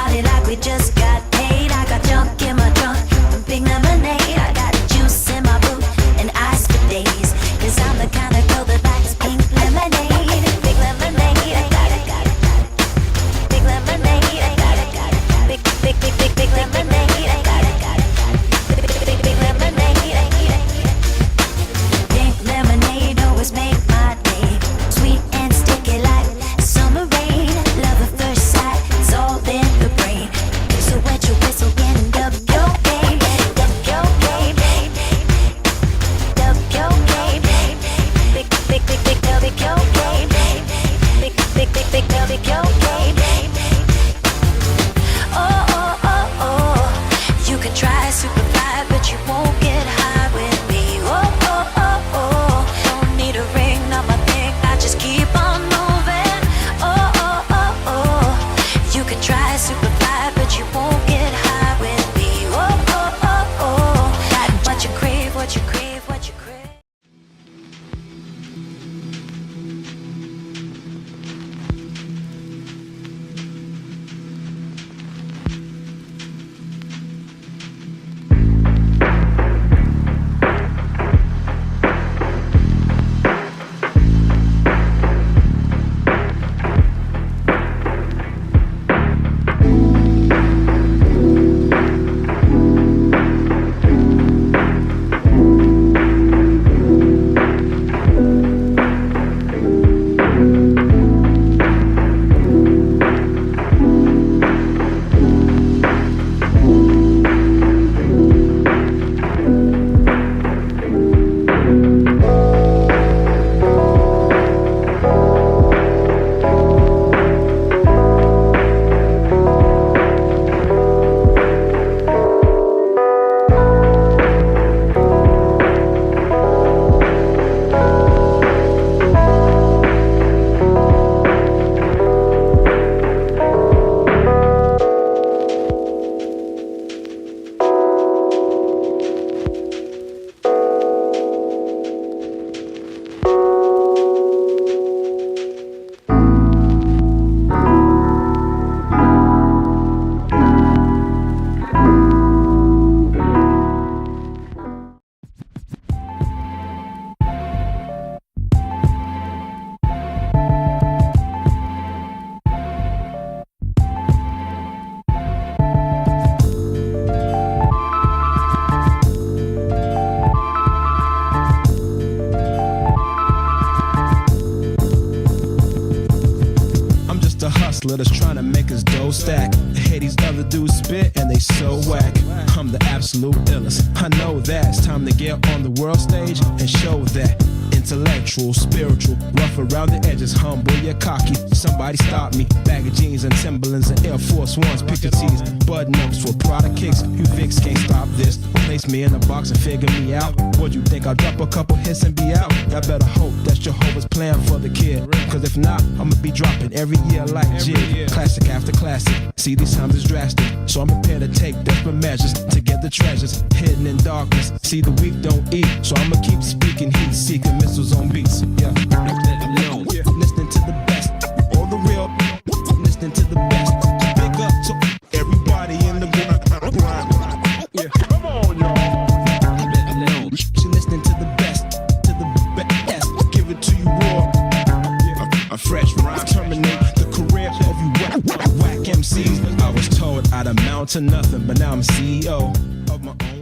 party like we just got paid. I got junk in my trunk, big lemonade. I got juice in my boot and ice for days. 'Cause I'm the kind of girl that likes pink lemonade. Big lemonade, I got it, got it, got it. Big lemonade, I got it, got it. Big, big, big, big, big lemonade, I got it, got it, got it. Big, big, big lemonade, I need it. Pink lemonade always make my day. Sweet and sticky like summer rain. Love at first sight, it's all in the brain. So wet your whistle and up your game. Up your game. Up your game. Big, big, big, big, up your game. Big, big, big, big, up your game. Oh, oh, oh, oh. You can try super fly, but you won't get high with me. Oh, oh, oh, oh. Don't need a ring, not my thing. I just keep on moving. Oh, oh, oh, oh. You can try super fly, but you won't get high with me. Oh, oh, oh, oh. Got what you crave, what you crave, what you crave. That's trying to make his dough stack. I hear these other dudes spit and they so whack. I'm the absolute illest, I know that. It's time to get on the world stage and show that. Intellectual, spiritual, rough around the edges, humble yet cocky. Somebody stop me. Bag of jeans and Timberlands and Air Force Ones, picture tees, button ups for product kicks. You Vicks can't stop this. Place me in a box and figure me out. What you think? I'll drop a couple hits and be out? Y'all better hope that Jehovah's plan for the kid. Cause if not, I'ma be dropping every year like Jig. Classic after classic. See, these times is drastic. So I'm prepared to take desperate measures to get the treasures hidden in darkness. See, the weak don't eat. So I'ma keep speaking heat, seeking missiles on beats. Yeah. Listening to the best. All the real. Listening to the best. Big up to everybody in the grind. Yeah. Come on, y'all. She listening to the best. To the best. Give it to you raw. A fresh rhyme. Terminate the career of you whack MCs. I was told I'd amount to nothing, but now I'm CEO of my own.